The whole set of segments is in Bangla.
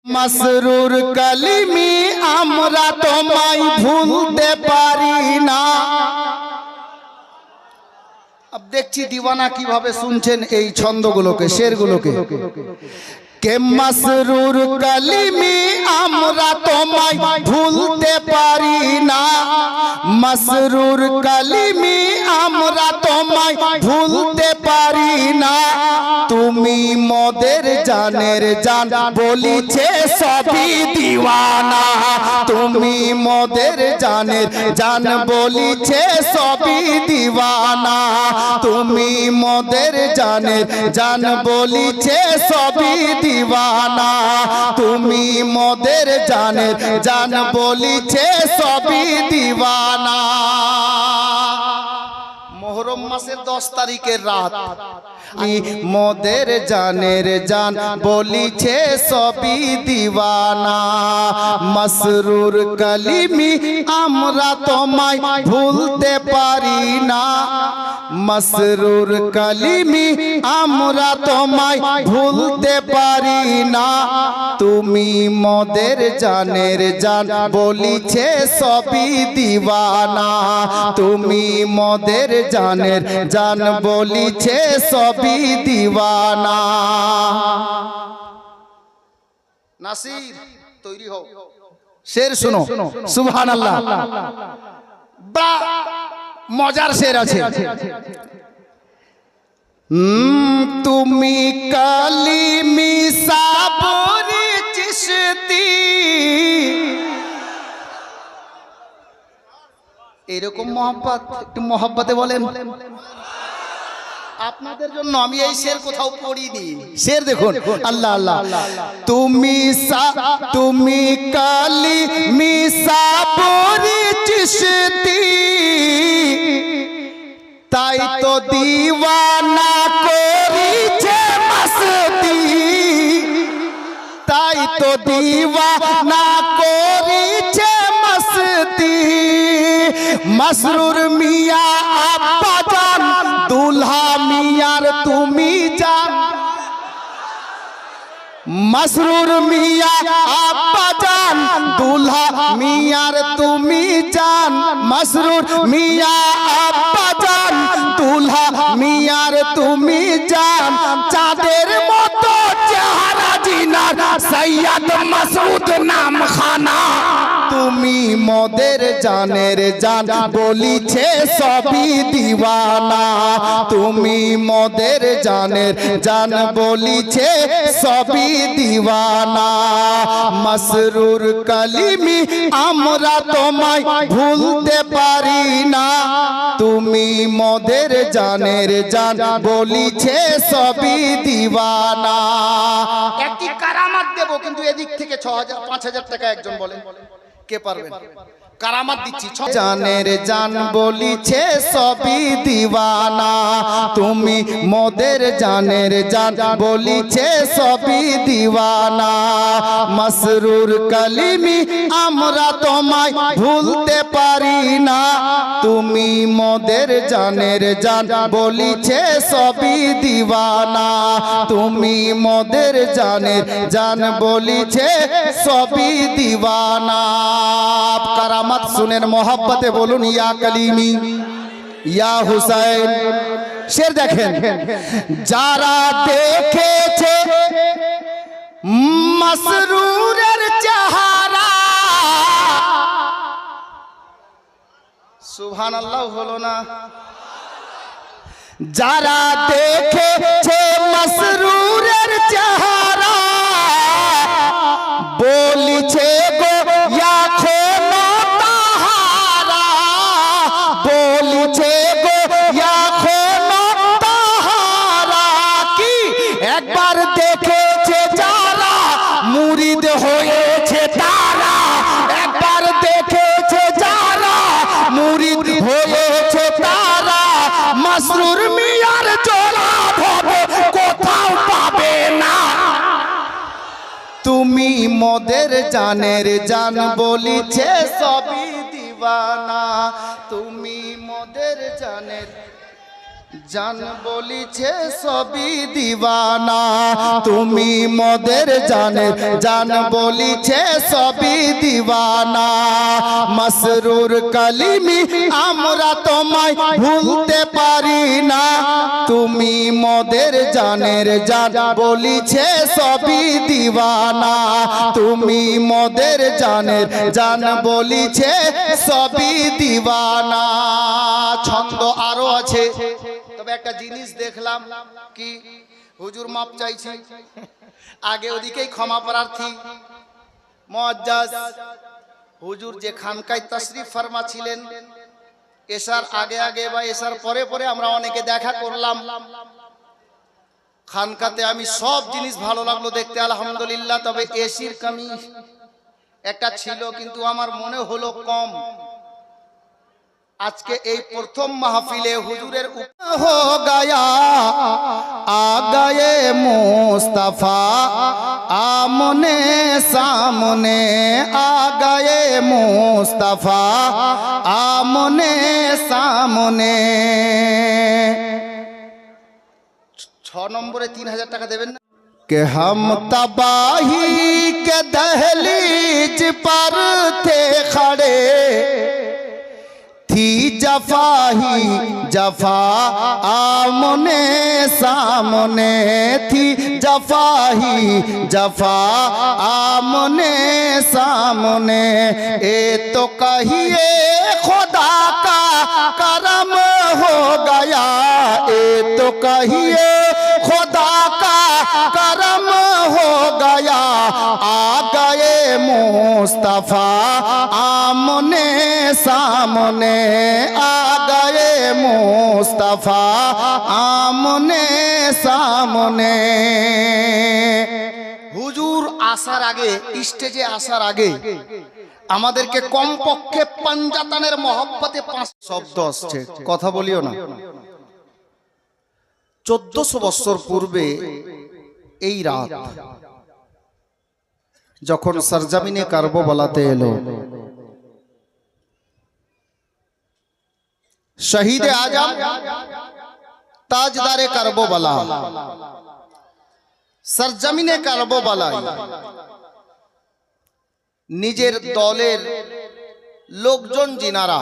মাসরুর কালিমি আমরা তোমায় ভুলতে পারি না। अब देखছি दीवाना কিভাবে শুনছেন এই ছন্দগুলোকে, শেরগুলোকে। কে মাসরুর কালিমি আমরা তোমায় ভুলতে পারি না, মাসরুর কালিমি আমরা তোমায় ভুলতে পারি না। তুমি মোদের জানের জান বলিছে সবই দিওয়ানা, তুমি মোদের জানের জান বলিছে সবই দিওয়ানা, তুমি মোদের জানের জান বলিছে সবই দিওয়ানা, তুমি মোদের জানের জান বলিছে সবই দিওয়ানা। মুহররম মাসের 10 তারিখের রাত মোদের জানের জান বলিছে সবই দিওয়ানা। মাসরুর কালিমি আমরা তোমায় ভুলতে পারি না, মাসরুর কালিমি আমরা তোমায় ভুলতে পারি না। তুমি মোদের জানের জান বলিছে সবই দিওয়ানা, তুমি মোদের জানের জান বলিছে সবই দিওয়ানা। নাসির তৈরি হও, শের শুনো। সুবহানাল্লাহ, বড় মজার শের আছে। তুমি কালিমি সাবরি চিশতি, এরকম মোহাব্বত, একটু মোহাব্বতে বলেন। আপনাদের জন্য আমি এই শের কোথাও পড়িনি। শের দেখুন, আল্লাহ আল্লাহ। তুমি কালিমি সাবরি চিশতি, তাই তো দিওয়ানা করিছে মস্তি, তাই তো দিওয়ানা করিছে মস্তি। মাসরুর মিয়া আব্বা জান দুলহা মিয়ার তুমি জান, মাসরুর মিয়া আব্বা জান দুলহা মিয়ার তুমি জান, মাসরুর মিয়া আব্বা জান দুলহা মিয়ার তুমি জান। চাঁদের মতো চেহারা জিনার সৈয়দ মাসুদ নাম খানা, তুমি মোদের জানের জান বলিছে সবই দিওয়ানা, তুমি মোদের জানের জান বলিছে সবই দিওয়ানা। মাসরুর কালিমি আমরা তোমায় ভুলতে পারি না, তুমি মোদের জানের জান বলিছে সবই দিওয়ানা। একটি কারামাত দেব, কিন্তু এদিক থেকে 6000-5000 টাকা একজন বলেন, কে পারবেন? কারামাত দিচ্ছি। জানের জান বলিছে সবই দিওয়ানা, তুমি মোদের জানের জান বলিছে সবই দিওয়ানা। মাসরুর কালিমি আমরা তোমায় ভুলতে পারি না, তুমি মোদের জানের জান বলিছে সবই দিওয়ানা, তুমি মোদের জানের জান বলিছে সবই দিওয়ানা। কারামাত শুনেন, মোহাব্বতে বলুন ইয়া কালিমি ইয়া হুসাইন। শের দেখেন, যারা দেখেছে মাসরুরের চেহারা, সুবহানাল্লাহ হলো না? যারা দেখেছে মাসরুরের চেহারা বলিছে গো ইয়া খোনা তাহারা, বলিছে গো ইয়া খোনা তাহারা। কি একবার দেখেছে যারা মুরিদ হয়েছে তারা, একবার দেখেছে যারা মুরিদ হয়েছে তারা। মাসরুর মিয়ার জোড়া হবে কোথাও পাবে না, তুমি মোদের জানের জান বলিছে সবই দিওয়ানা, তুমি মোদের জানের জান বলিছে সবই দিওয়ানা, তুমি মোদের জানের জান বলিছে সবই দিওয়ানা। মসরুর কালিমি আমরা তোমায় ভুলতে পারি না, তুমি মোদের জানের জান বলিছে সবই দিওয়ানা, তুমি মোদের জানের জান বলিছে সবই দিওয়ানা। ছন্দ আরো আছে, তবে একটা জিনিস দেখলাম কি, হুজুর মাপ চাইছি, আগে ওদিকেই ক্ষমা প্রার্থী মুআজ্জাজ হুজুর যে খানকায় তাশরীফ ফরমা ছিলেন, এশার আগে আগে বা এশার পরে পরে আমরা অনেকে দেখা করলাম খানকাতে। আমি সব জিনিস ভালো লাগলো দেখতে আলহামদুলিল্লাহ, তবে এসির কমি একটা ছিল, কিন্তু আমার মনে হলো কম। আজকে এই প্রথম মাহফিলে হুজুরের হো গায়া আ গায়ে মুস্তাফা, আমনে সামনে আ গায়ে মুস্তাফা, আমনে সামনে। 6 নম্বরে 3000 টাকা দেবেন না? कि हम तबाही के दहलीज पर थे खड़े, थी जफा ही जफा आमने सामने, थी जफा ही जफा आमने सामने। ए तो कहिए खुदा का करम हो गया, ए तो कहिए खुदा का करम हो गया, आ गए मुस्तफा आमने सामने, आ गए मुस्तफा आमने सामने। হুজুর আসার আগে, স্টেজে আসার আগে আমাদেরকে কমপক্ষে পাঞ্জাতানের মহব্বতে 5 শব্দ আসছে, কথা বলিও না। 1400 বছর পূর্বে এই রাত যখন সরজমিনে কারবালাতে এলো, শহীদে আজম তাজদারে কারবালা সরজমিনে কারবালায় নিজের দলের লোকজন যিনারা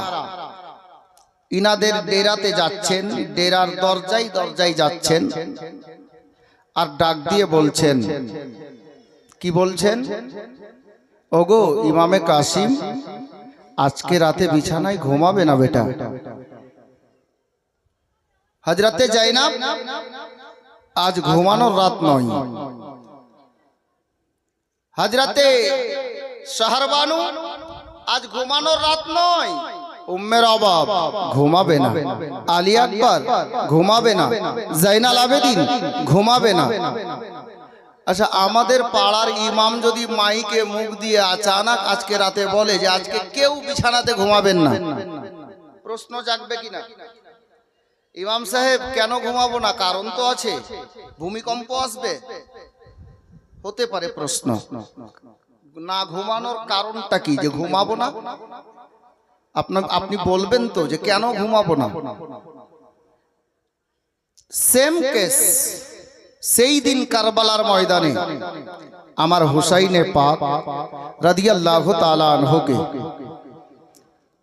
ইনাদের ডেরাতে যাচ্ছেন, ডেরার দরজায় দরজায় যাচ্ছেন আর ডাক দিয়ে বলছেন, কি বলছেন? ওগো ইমামে কাসিম, আজকে রাতে বিছানায় ঘুমাবে না বেটা। হযরতে জাইনাব, আজ ঘুমানোর রাত নয়। হযরতে শাহরবানু, আজ ঘুমানোর রাত নয়। উম্মের অবাব ঘুমাবে না, আলী আকবর ঘুমাবে না, জাইনাল আবেদিন ঘুমাবে না। আচ্ছা, আমাদের পাড়ার ইমাম যদি মাইকে মুখ দিয়ে আচানক আজকে রাতে বলে যে আজকে কেউ বিছানাতে ঘুমাবেন না, প্রশ্ন জাগবে কিনা? ইমাম সাহেব কেন ঘুমাবো না? কারণ তো আছে, ভূমিকম্প আসবে, হতে পারে প্রশ্ন। না ঘুমানোর কারণটা কি যে ঘুমাবো না? আপনি বলবেন তো যে কেন ঘুমাবো না? সেম কেস সেই দিন কারবালার ময়দানে আমার হুসাইনে পাক রাদিয়াল্লাহু তাআলা আনহুকে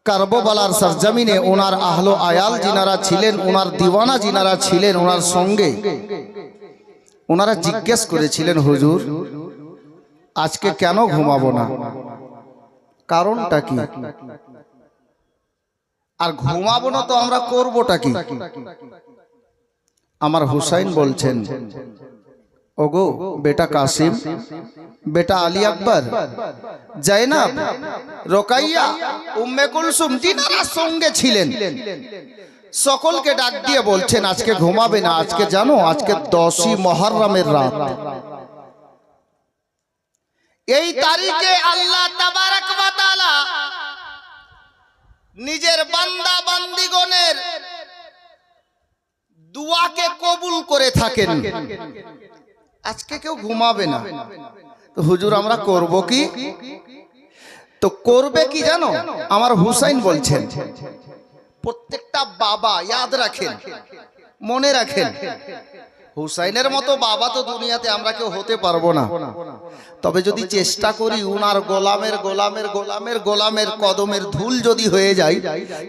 কারবালার সরজমিনে ওনার আহলো আয়াল যিনারা ছিলেন, ওনার দিওয়ানা যিনারা ছিলেন, ওনার সঙ্গে ওনারা জিজ্ঞেস করেছিলেন, হুজুর আজকে কেন ঘুমাবো না, কারণটা কি? আর ঘুমাবো না তো আমরা করবোটা কি? আমার হুসাইন বলছেন, ওগো বেটা কাসিম, বেটা আলী আকবর, জাইনাব, রোকাইয়া, উম্মে কুলসুম যিনারা সঙ্গে ছিলেন, সকলকে ডাক দিয়ে বলছেন আজকে ঘুমাবে না। আজকে জানো, আজকে 10ই মুহররমের রাত। এই তারিখে আল্লাহ তাবারক ওয়া তাআলা নিজের বান্দা বান্দিগণের দুয়াকে কবুল করে থাকেন। আজকে কেউ ঘুমাবে না, তো হুজুর আমরা করব কি? তো করবে কি জানো? আমার হুসাইন বলছেন, প্রত্যেকটা বাবা ইয়াদ রাখেন, মনে রাখেন, হুসাইনের মতো বাবা তো দুনিয়াতে আমরা কেউ হতে পারবো না। তবে যদি চেষ্টা করি উনার গোলামের গোলামের গোলামের গোলামের কদমের ধুল যদি হয়ে যায়,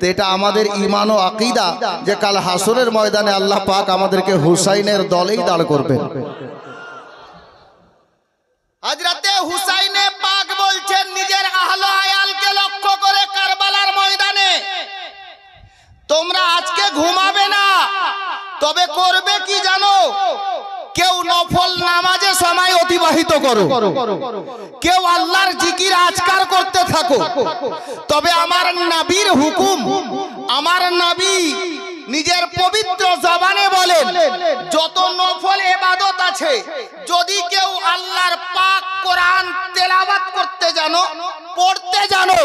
তো এটা আমাদের ঈমান ও আকীদা যে কাল হাসরের ময়দানে আল্লাহ পাক আমাদেরকে হুসাইনের দলেই দাঁড় করবেন। হযরতে হুসাইনে পাক বলছেন নিজের আহলে আয়ালকে লক্ষ্য করে কারবালার ময়দানে, তোমরা আজকে ঘুমাবে না, তবে করবে কি জানো? কেউ নফল নামাজে সময় অতিবাহিত করো, কেউ আল্লাহর জিকির আজকার করতে থাকো। তবে আমার নবীর হুকুম, আমার নবী নিজের পবিত্র জবানে বলেন, যত নফল ইবাদত আছে, যদি কেউ আল্লাহর পাক কোরআন তেলাওয়াত করতে জানো, পড়তে জানো,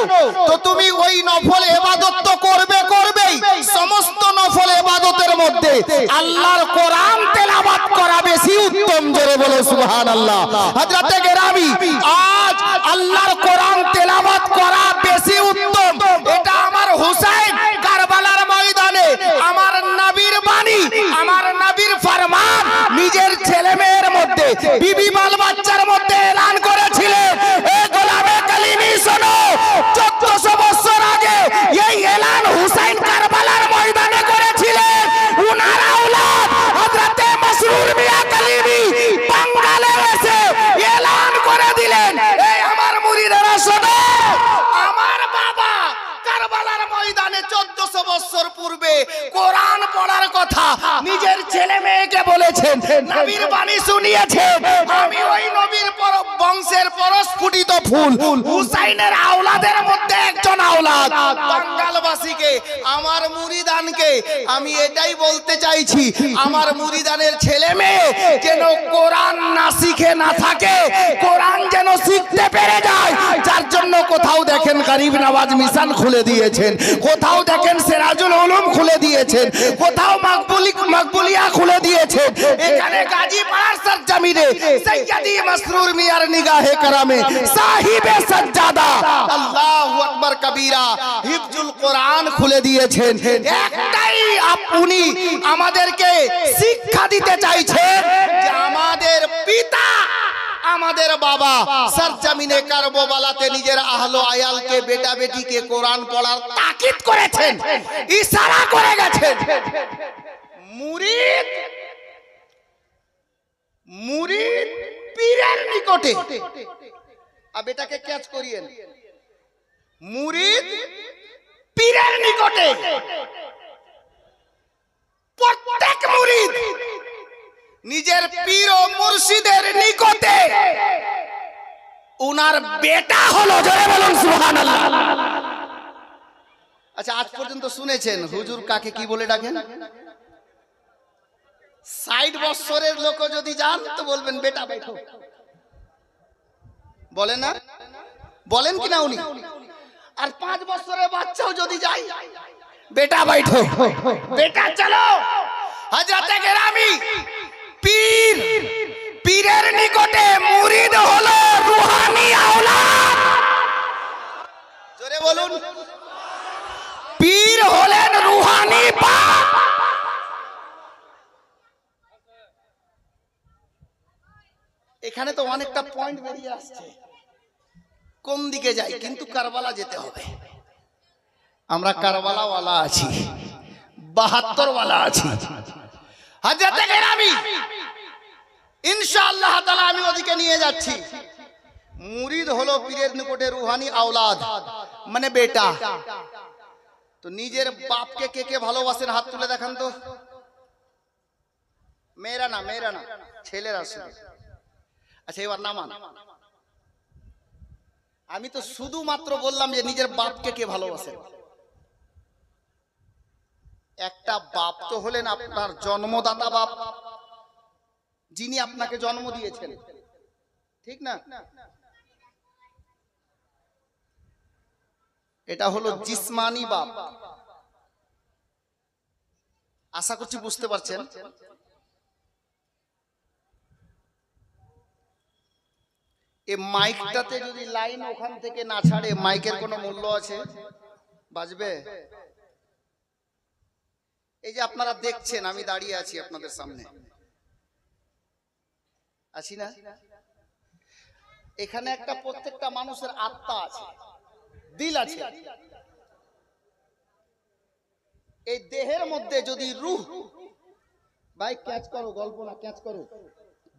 তো তুমি ওই নফল ইবাদত তো করবেই। সমস্ত নফল ইবাদতের মধ্যে আল্লাহর কোরআন তেলাওয়াত করা বেশি উত্তম। জোরে বলো সুবহানাল্লাহ। হযরতে গেরামি, আজ আল্লাহর কোরআন তেলাওয়াত করা বেশি উত্তম। এটা আমার হুসাইন কারবালার ময়দানে আমার নবীর বাণী, আমার নবীর ফরমান নিজের ছেলে মেয়ের মধ্যে, বিবি বাল বাচ্চার মধ্যে এলান করেছিলেন, এ গোলামে কালিমি শোনো, 1400 বছর আগে এই এলান হুসাইন কারবালার ময়দানে করেছিলেন। উনার আওলাদ হযরতে মাসরুর মিয়া কালিমি বাঙ্গালে এসে এলান করে দিলেন, এই আমার মুরিদেরা শোনো, আমার বাবা কারবালার ময়দানে 1400 বছর পূর্বে কোরআন পড়ার কথা নিজের ছেলে মেয়েকে বলেছেন, নবীর বাণী শুনিয়েছেন। আমি ওই নবীর বংশের পরস্ফুটিত ফুল হুসাইনের আওলাদের মধ্যে একজন আওলাদ। বাঙ্গালবাসীকে, আমার মুরিদানকে আমি এটাই বলতে চাইছি, আমার মুরিদানের ছেলে মেয়ে যেন কোরআন না শিখে না থাকে, কোরআন যেন শিখতে পেরে যায়। যার জন্য কোথাও দেখেন গরিব নওয়াজ মিশন খুলে দিয়েছেন, কোথাও দেখেন সিরাজুল উলুম খুলে দিয়েছেন, কোথাও মাকবুলিয়া খুলে দিয়েছেন। এখানে গাজীপাড়ার সরজমিনে সৈয়দি মাসরুর মিয়ার নিগাহে কারামে সাহিবে সাজ্জাদা আল্লাহু আকবার কবীরা হিফজুল কোরআন খুলে দিয়েছেন। একটাই আপনি আমাদেরকে শিক্ষা দিতে চাইছেন যে আমাদের পিতা, আমাদের বাবা সরজমিনে কারবালাতে নিজের আহলে আয়ালকে, বেটা বেটিকে কোরআন পড়ার তাকিদ করেছেন, ইশারা করে গেছেন। মুরিদ পীরের নিকটে, আর বেটাকে ক্যাচ করিয়েন, মুরিদ পীরের নিকটে, প্রত্যেক মুরিদ নিজের পীর ও মুর্শিদের নিকটে উনার বেটা হলো। জোরে বলুন সুবহানাল্লাহ। আচ্ছা, আজ পর্যন্ত শুনেছেন হুজুর কাকে কি বলে ডাকেন? 60 বছরের লোক যদি যান তো বলবেন বেটা बैठो, বলে না? বলেন কি না উনি? আর 5 বছরের বাচ্চাও যদি যায়, বেটা बैठो, বেটা চলো। হযরতে গেরামি, পীরের নিকটে মুরিদ হলো রূহানি আওলাদ। জোরে বলুন, পীর হলেন রূহানি বাপ। এখানে তো অনেকটা পয়েন্ট বেরিয়ে আসছে, কোন দিকে যাই, কিন্তু কারবালা যেতে হবে। আমরা কারবালা ওয়ালা আছি, 72 ওয়ালা আছি। হযরতে গেরামি, ইনশাআল্লাহ তাআলা আমি ওদিকে নিয়ে যাচ্ছি। মুরিদ হলো পীরের নিকটে রূহানি আওলাদ, মানে বেটা। তো নিজের বাপকে কে কে ভালোবাসেন হাত তুলে দেখান তো। মেয়েরা না, ছেলেরা শুধু। আচ্ছা, এবার নামান। আমি তো শুধুমাত্র বললাম যে নিজের বাপকে কে ভালোবাসে। একটা বাপ তো হলেন আপনার জন্মদাতা বাপ, যিনি আপনাকে জন্ম দিয়েছেন, ঠিক না? এটা হলো জিসমানি বাপ। আশা করছি বুঝতে পারছেন। এই মাইকটাতে যদি লাইন ওখান থেকে না ছাড়ে, মাইকের কোনো মূল্য আছে? বাজবে? এই যে আপনারা দেখছেন আমি দাঁড়িয়ে আছি আপনাদের সামনে, আছি না? এখানে একটা প্রত্যেকটা মানুষের আত্মা আছে, দিল আছে। এই দেহের মধ্যে যদি রূহ, ভাই ক্যাচ করো, গল্প না ক্যাচ করো,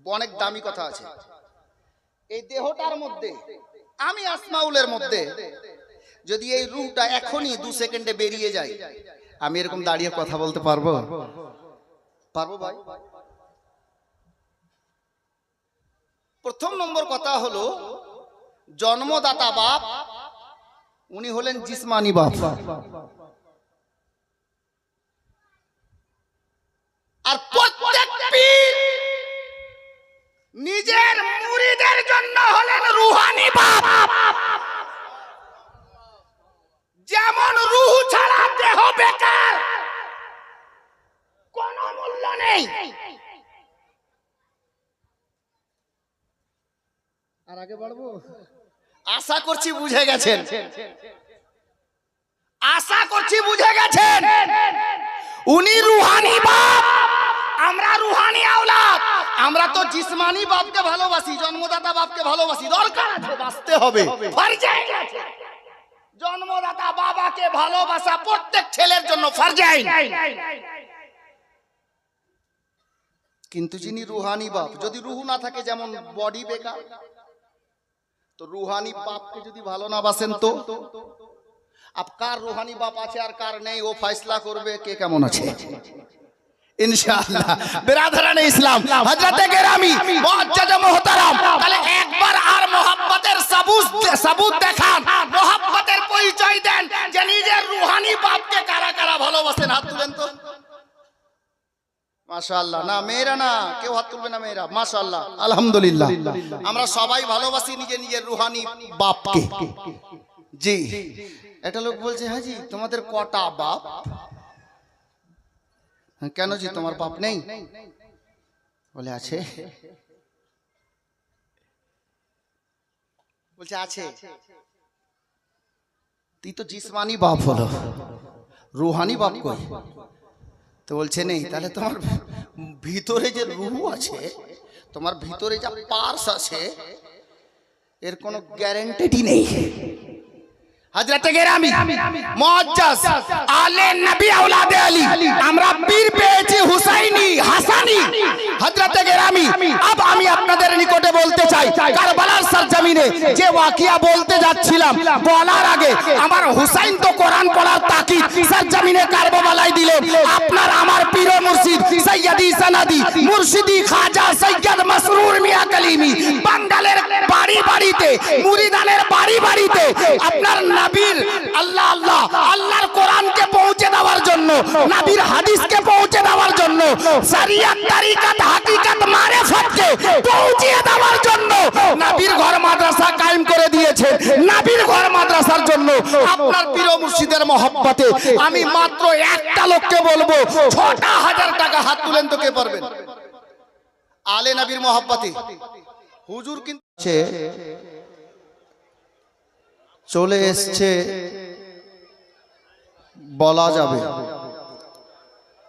অনেক দামি কথা আছে। এই দেহটার মধ্যে আমি আসমাউলের মধ্যে যদি এই রূহটা এখনই 2 সেকেন্ডে বেরিয়ে যায়, আমি এরকম দাঁড়িয়ে কথা বলতে পারবো? পারবো ভাই? প্রথম নম্বর কথা হলো জন্মদাতা বাপ, উনি হলেন জিসমানি বাপ। আর প্রত্যেক পীর নিজের মুরিদের জন্য হলেন রুহানি বাপ। যেমন রূহ ছাড়া দেহ বেকার, কোনো মূল্য নেই। আর আগে বাড়বো? আশা করছি বুঝে গেছেন, আশা করছি বুঝে গেছেন। উনি রুহানি বাপ, আমরা রুহানি আওলাদ। আমরা তো জিসমানি বাপকে ভালোবাসি, জন্মদাতা বাপকে ভালোবাসি, দরকার আছে, বাঁচতে হবে, ফরজে আছে। জন্মদাতা বাবাকে ভালোবাসা প্রত্যেক ছেলের জন্য ফরজ আইন। কিন্তু যিনি রুহানি বাপ, যদি রুহ না থাকে যেমন বডি বেকার, তো রুহানি বাপকে যদি ভালো না বাসেন তো আপ কার রুহানি বাপ আছে আর কার নেই ও ফয়সলা করবে কে কেমন আছে ইনশাআল্লাহ। বিরাদরানে ইসলাম, হযরতে গেরামি, মুআজ্জাজ মুহতারাম, তাহলে একবার আর মোহাব্বতের সাবুত দেখান, মোহাব্বতের পরিচয় দেন যে নিজের রুহানি বাপকে কারা কারা ভালোবাসেন, হাত তুলেন তো। মাশাআল্লাহ। না মেয়েরা না, কেউ হাত তুলবে না মেয়েরা। মাশাআল্লাহ, আলহামদুলিল্লাহ। আমরা সবাই ভালোবাসি নিজের নিজের রুহানি বাপকে। জি, একটা লোক বলছে হাজি তোমাদের কটা বাপ? কেন জি তোমার বাপ নেই? বলে আছে। বলছে আছে। তুই তো জিসমানি বাপ হলো, রুহানি বাপ কই? তো বলছে নেই। তাহলে তোমার ভিতরে যে রূহ আছে, তোমার ভিতরে যা পার্স আছে, এর কোনো গ্যারান্টি নেই। হযরতে গেরামি, মুআজ্জাজ, আলে নবী, আওলাদে আলী, আমরা পীর পেয়েছি হুসাইনি, হাসানি। হযরতে গেরামি, अब আমি আপনাদের নিকটে বলতে চাই, কারবালার সরজমিনে যে ওয়াকিয়া বলতে যাচ্ছিলাম, বলার আগে আমার হুসাইন তো কোরআন পড়ার তাকিদ সরজমিনে কারবালায় দিলেন। আপনার আমার পীর ও মুর্শিদ সৈয়দি সনদি মুর্শিদি খাজা সৈয়দ মাসরুর মিয়া কলিমি বাঙ্গালের বাড়ি বাড়িতে, মুরিদানের বাড়ি বাড়িতে আপনার নবীর আল্লাহ আল্লাহ আল্লাহর কোরআনকে পৌঁছে দেওয়ার জন্য, নবীর হাদিসকে পৌঁছে দেওয়ার জন্য, শরিয়ত তরিকত হাকিকত মারিফতকে পৌঁছে দেওয়ার জন্য নবীর ঘর মাদ্রাসা কায়েম করে দিয়েছে। নবীর ঘর মাদ্রাসার জন্য আপনার পীর মুর্শিদের মহব্বতে আমি মাত্র একটা লোককে বলবো ৬,০০০ টাকা হাত তুলেন তো কে পারবেন? আলে নবীর মহব্বতে হুজুর কিন্তু চলে এসছে বলা যাবে,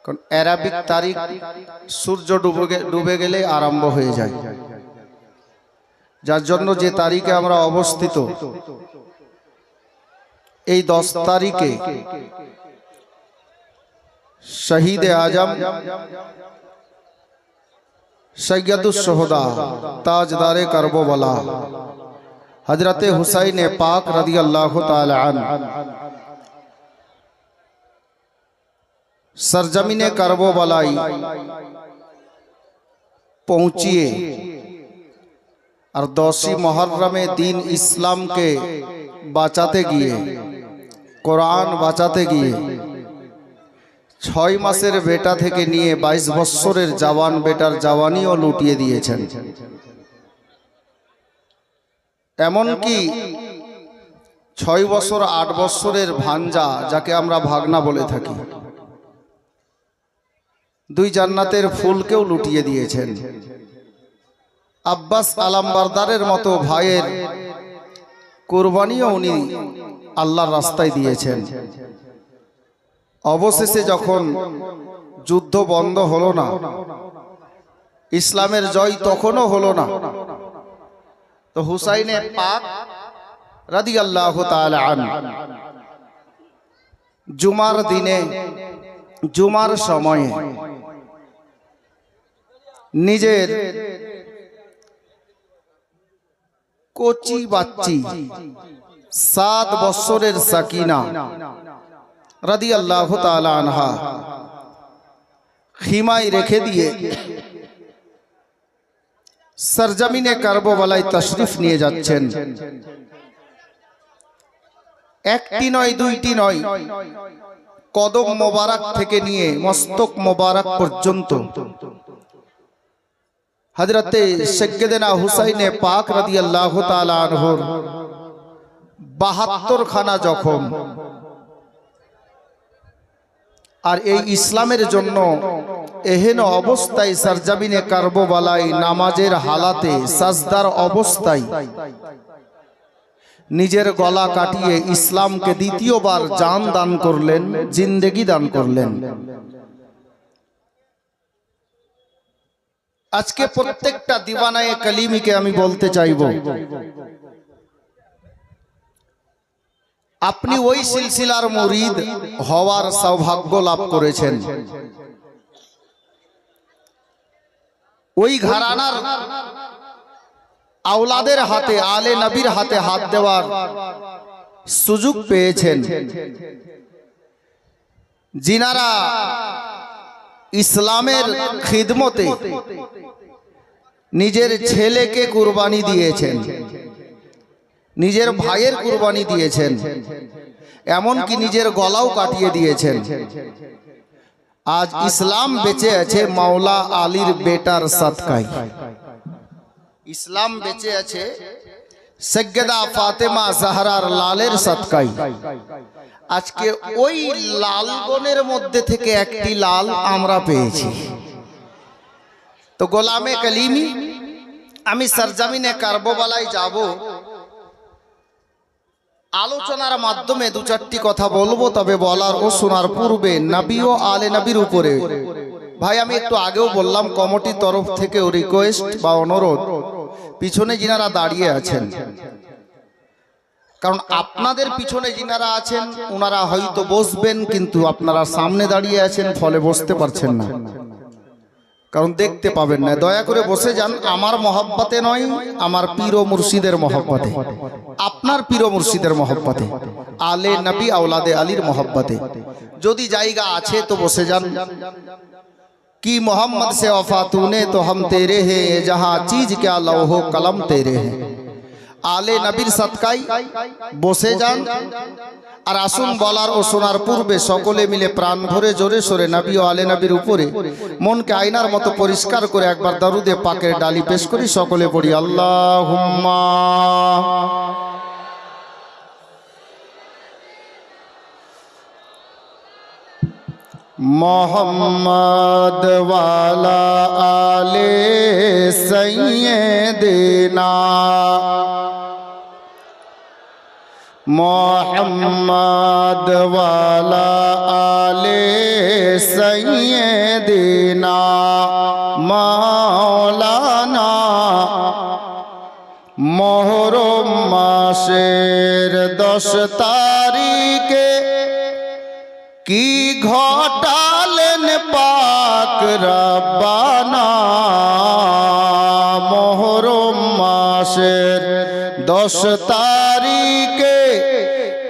কারণ আরবিক তারিখ সূর্য ডুবে গেলে আরম্ভ হয়ে যায়, যার জন্য যে তারিখে আমরা অবস্থিত এই 10 তারিখে শহীদ আজম সৈয়দুস শুহাদা তাজদারে কারবালা हजरत हुसैन पाक रदी अल्लाह ताला अन्हु सरजमीने करबलाई पहुंचिए और 10 मुहर्रमे दीन इस्लाम के বাঁচাতে গিয়ে, কোরআন বাঁচাতে গিয়ে 6 মাসের বেটা থেকে নিয়ে 22 বছরের জওয়ান বেটার জওয়ানিও লুটিয়ে দিয়েছেন। এমনকি 6 বছর 8 বছরের ভাঞ্জা, যাকে আমরা ভাগনা বলে থাকি, 2 জান্নাতের ফুলকেও লুটিয়ে দিয়েছেন। আব্বাস আলমবারদারের মতো ভাইয়ের কুরবানিও উনি আল্লাহর রাস্তায় দিয়েছেন। অবশেষে যখন যুদ্ধ বন্ধ হলো না, ইসলামের জয় তখনও হলো না, তো হুসাইনে পাক রাদিয়াল্লাহু তাআলা আনহু জুমার দিনে, জুমার সময়ে নিজের কচি বাচ্চি 7 বছরের সাকিনা রাদিয়াল্লাহু তাআলা আনহা খিমায় রেখে দিয়ে সরজমিনে কারবালায় তশরিফ নিয়ে যাচ্ছেন। একটি নয়, দুইটি নয়, কদম মোবারক থেকে নিয়ে মস্তক মোবারক পর্যন্ত হযরতে সাইয়্যিদানা হুসাইনে পাক রাদিয়াল্লাহু তাআলা আনহুর 72 খানা জখম। আর এই ইসলামের জন্য এহেন অবস্থায় সরজমিনে কারবালায় নামাজের হালাতে সাজদার অবস্থায় নিজের গলা কাটিয়ে ইসলামকে দ্বিতীয়বার জান দান করলেন, জিন্দেগি দান করলেন। আজকে প্রত্যেকটা দিওয়ানায়ে কালিমিকে আমি বলতে চাইব, আপনি ওই সিলসিলার মুরিদ হওয়ার সৌভাগ্য লাভ করেছেন। ওই ঘরানার আওলাদের হাতে, আলে নবীর হাতে হাত দেওয়ার সুযোগ পেয়েছেন, যিনারা ইসলামের খিদমতে নিজের ছেলেকে কুরবানি দিয়েছেন, নিজের ভাইয়ের কুরবানি দিয়েছেন, এমনকি নিজের গলাও কাটিয়ে দিয়েছেন। আজ ইসলাম বেঁচে আছে মাওলা আলীর বেটার সদকায়। ইসলাম বেঁচে আছে সাইয়্যিদা ফাতেমা জাহরার লালের সদকায়। আজকে ওই লালগণের মধ্যে থেকে একটি লাল আমরা পেয়েছি। তো গোলামে কালিমি, আমি সরজমিনে কারবালায় যাব, আলোচনার মাধ্যমে 2-4টি কথা বলবো। তবে বলার ও শোনার পূর্বে নবী ও আলে নবীর উপরে ভাই, আমি একটু আগেও বললাম, কমিটির তরফ থেকে রিকোয়েস্ট বা অনুরোধ, পিছনে যিনারা দাঁড়িয়ে আছেন, কারণ আপনাদের পিছনে যিনারা আছেন ওনারা হয়তো বসবেন, কিন্তু আপনারা সামনে দাঁড়িয়ে আছেন ফলে বসতে পারছেন না, কারণ দেখতে পাবেন না। দয়া করে বসে যান, আমার মহব্বতে নয়, আমার পীর ও মুর্শিদের মহব্বতে, আপনার পীর ও মুর্শিদের মহব্বতে, আলে নবী আওলাদে আলীর মহব্বতে। যদি জায়গা আছে তো বসে যান। कि मोहम्मद से वफा तूने तो हम तेरे हैं, जहाँ चीज क्या लौहो कलम तेरे हैं। आले नबीर सदकाई बसे जान। আর আসুন বলার ও শোনার পূর্বে সকলে মিলে প্রাণ ভরে জোরে সোরে নবী ও আলে নবীর উপরে মনকে আয়নার মতো পরিষ্কার করে একবার দরুদে পাকের ডালি পেশ করি। সকলে পড়ি আল্লাহুম্মা मोहम्मद वाला आले सैय्यिदना, मोहम्मद वाला आले सैय्यिदना मौलाना। मुहर्रम मासेर 10 तारीखे की घटालेन पाक रब्बाना। मुहर्रम मासेर 10 तारीखे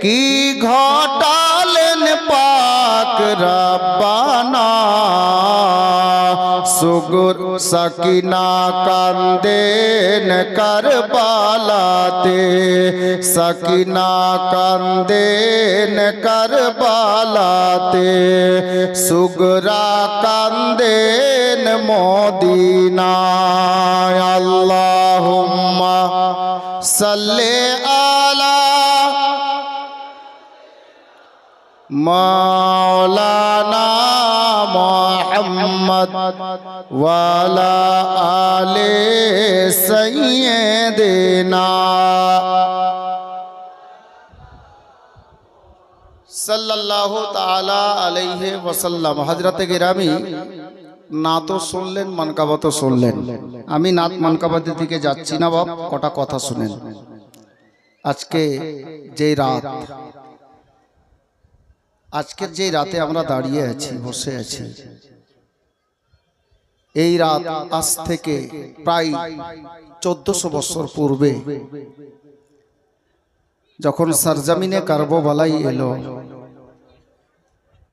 की घटालेन पाक रब्बाना। सुगुर सकीना कांदेन करबालाते, सकीना कांदेन करबालाते, सुगरा कांदेन मोदीना। अल्लाहुम्मा सल्ले आला मौलाना मोहम्मद वाला आले सैय्यिदना। সাল্লাল্লাহু তাআলা আলাইহি ওয়াসাল্লাম। হযরতে গিরামি নাতও শুনলেন, মানকাবাতও শুনলেন। আমি নাত মানকাবাতের দিকে যাচ্ছি না বাপ, কটা কথা শুনেন। আজকে যে রাত, আজকের যে রাতে আমরা দাঁড়িয়ে আছি, বসে আছি, এই রাত আজ থেকে প্রায় 1400 বছর পূর্বে যখন সরজমিনে কারবালাই এলো,